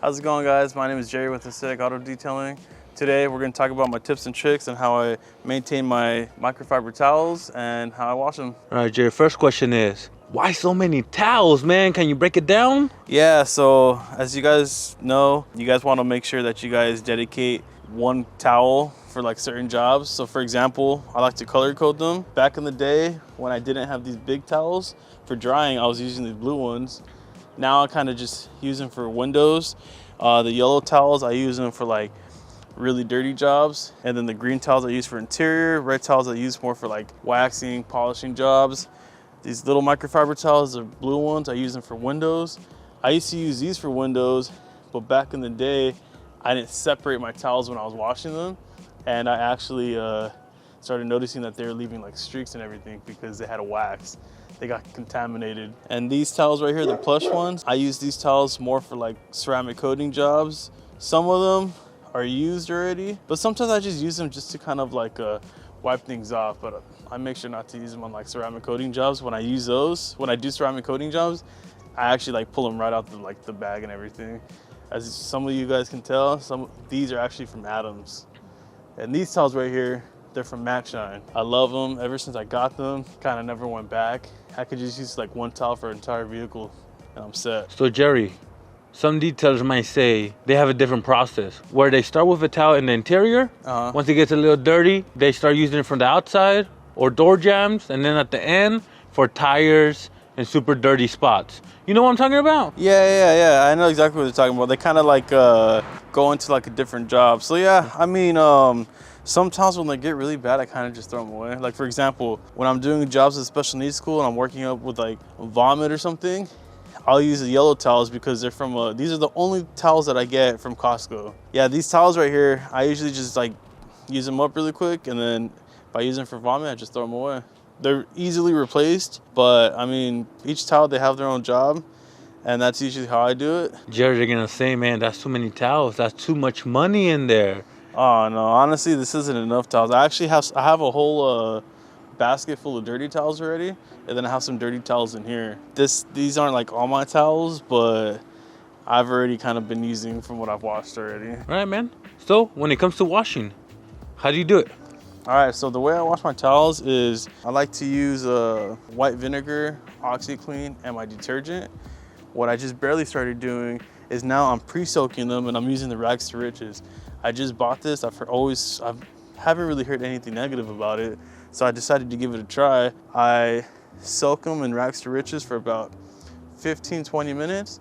How's it going, guys? My name is Jerry with Acidic Auto Detailing. Today we're going to talk about my tips and tricks and how I maintain my microfiber towels and how I wash them. All right, Jerry, first question is, why so many towels, man? Can you break it down? Yeah, so as you guys know, you guys want to make sure that you guys dedicate one towel for like certain jobs. So for example, I like to color code them. Back in the day when I didn't have these big towels for drying, I was using these blue ones. Now I kind of just use them for windows. The yellow towels, I use them for like really dirty jobs. And then the green towels I use for interior. Red towels I use more for like waxing, polishing jobs. These little microfiber towels, the blue ones, I use them for windows. I used to use these for windows, but back in the day, I didn't separate my towels when I was washing them. And I actually started noticing that they were leaving like streaks and everything because they had a wax. They got contaminated. And these towels right here, the plush ones, I use these towels more for like ceramic coating jobs. Some of them are used already, but sometimes I just use them just to kind of like wipe things off. But I make sure not to use them on like ceramic coating jobs. When I use those, when I do ceramic coating jobs, I actually like pull them right out the bag and everything. As some of you guys can tell, these are actually from Adams. And these towels right here, they're from MacShine. I love them. Ever since I got them, kind of never went back. I could just use like one towel for an entire vehicle and I'm set. So Jerry, some detailers might say they have a different process where they start with a towel in the interior. Once it gets a little dirty, they start using it from the outside or door jams, and then at the end for tires and super dirty spots. You know what I'm talking about? Yeah. I know exactly what they're talking about. They kind of like go into like a different job. So yeah, I mean, sometimes when they get really bad, I kind of just throw them away. Like for example, when I'm doing jobs at special needs school and I'm working up with like vomit or something, I'll use the yellow towels because they're from, these are the only towels that I get from Costco. Yeah, these towels right here, I usually just like use them up really quick, and then if I use them for vomit, I just throw them away. They're easily replaced, but I mean, each towel, they have their own job, and that's usually how I do it. Jerry, they're gonna say, man, that's too many towels. That's too much money in there. Oh no, honestly, this isn't enough towels. I have a whole basket full of dirty towels already, and then I have some dirty towels in here. These aren't like all my towels, but I've already kind of been using from what I've washed already. All right, man. So when it comes to washing, how do you do it? All right, so the way I wash my towels is I like to use white vinegar, OxiClean, and my detergent. What I just barely started doing is now I'm pre-soaking them and I'm using the Rags to Riches. I just bought this. I haven't really heard anything negative about it, so I decided to give it a try. I soak them in Rags to Riches for about 15-20 minutes,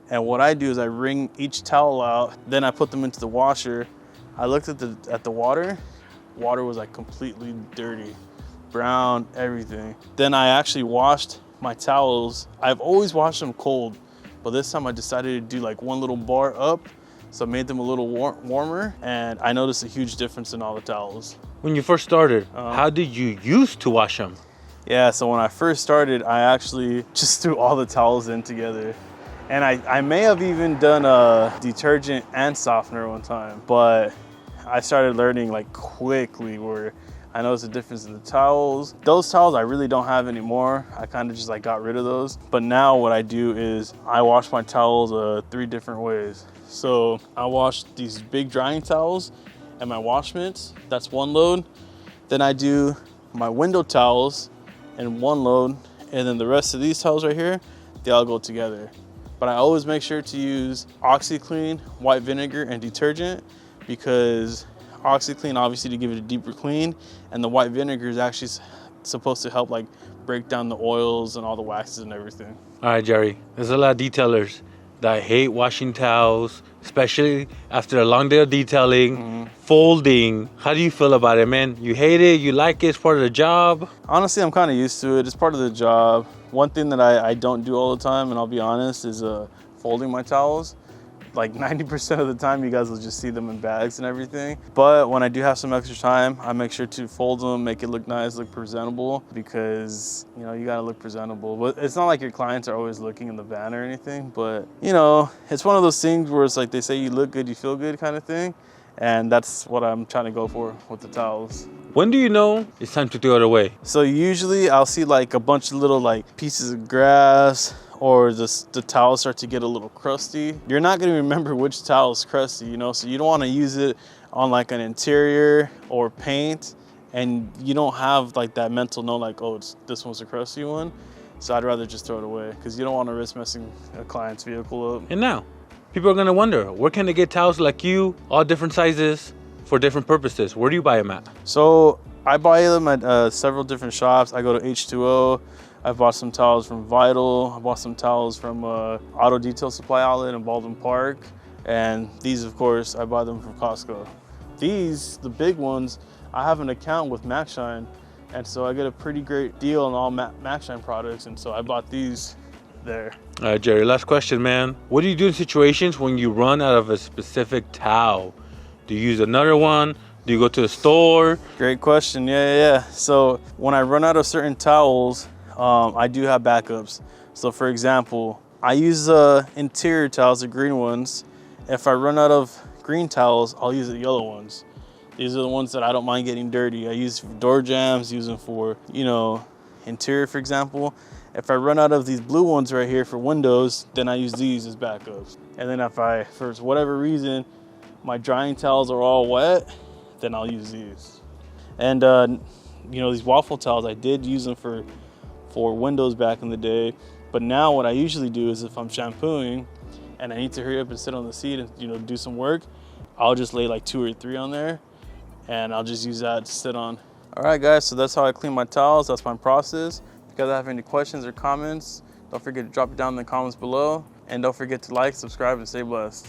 and what I do is I wring each towel out, then I put them into the washer. I looked at the water. Water was like completely dirty, brown, everything. Then I actually washed my towels. I've always washed them cold, but this time I decided to do like one little bar up, so I made them a little warmer, and I noticed a huge difference in all the towels. When you first started, how did you used to wash them? Yeah, so when I first started, I actually just threw all the towels in together. And I may have even done a detergent and softener one time, but I started learning like quickly where I noticed a difference in the towels. Those towels I really don't have anymore. I kind of just like got rid of those. But now what I do is I wash my towels 3 different ways. So I wash these big drying towels and my wash mitts, that's one load. Then I do my window towels in one load, and then the rest of these towels right here, they all go together. But I always make sure to use OxiClean, white vinegar, and detergent, because OxiClean obviously to give it a deeper clean, and the white vinegar is actually supposed to help like break down the oils and all the waxes and everything. All right, Jerry, there's a lot of detailers that hate washing towels, especially after a long day of detailing, folding. How do you feel about it, man? You hate it? You like it? It's part of the job? Honestly, I'm kind of used to it. It's part of the job. One thing that I don't do all the time, and I'll be honest, is folding my towels. Like 90% of the time, you guys will just see them in bags and everything. But when I do have some extra time, I make sure to fold them, make it look nice, look presentable, because, you know, you gotta look presentable. But it's not like your clients are always looking in the van or anything, but, you know, it's one of those things where it's like they say you look good, you feel good kind of thing. And that's what I'm trying to go for with the towels. When do you know it's time to throw it away? So usually I'll see like a bunch of little like pieces of grass, or the towels start to get a little crusty. You're not gonna remember which towel is crusty, you know, so you don't wanna use it on like an interior or paint, and you don't have like that mental note like, oh, this one's a crusty one. So I'd rather just throw it away because you don't wanna risk messing a client's vehicle up. And now, people are gonna wonder, where can they get towels like you, all different sizes, for different purposes? Where do you buy them at? So I buy them at several different shops. I go to H2O. I bought some towels from Vital. I bought some towels from Auto Detail Supply Outlet in Baldwin Park. And these, of course, I buy them from Costco. These, the big ones, I have an account with MacShine. And so I get a pretty great deal on all MacShine products. And so I bought these there. All right, Jerry, last question, man. What do you do in situations when you run out of a specific towel? Do you use another one? Do you go to the store? Great question. Yeah. So when I run out of certain towels, I do have backups. So for example, I use interior towels, the green ones. If I run out of green towels, I'll use the yellow ones. These are the ones that I don't mind getting dirty. I use for door jams, use them for, interior, for example. If I run out of these blue ones right here for windows, then I use these as backups. And then if I, for whatever reason, my drying towels are all wet, then I'll use these. And these waffle towels, I did use them for windows back in the day. But now what I usually do is if I'm shampooing and I need to hurry up and sit on the seat and do some work, I'll just lay like 2 or 3 on there and I'll just use that to sit on. All right, guys, so that's how I clean my towels. That's my process. If you guys have any questions or comments, don't forget to drop it down in the comments below. And don't forget to like, subscribe, and stay blessed.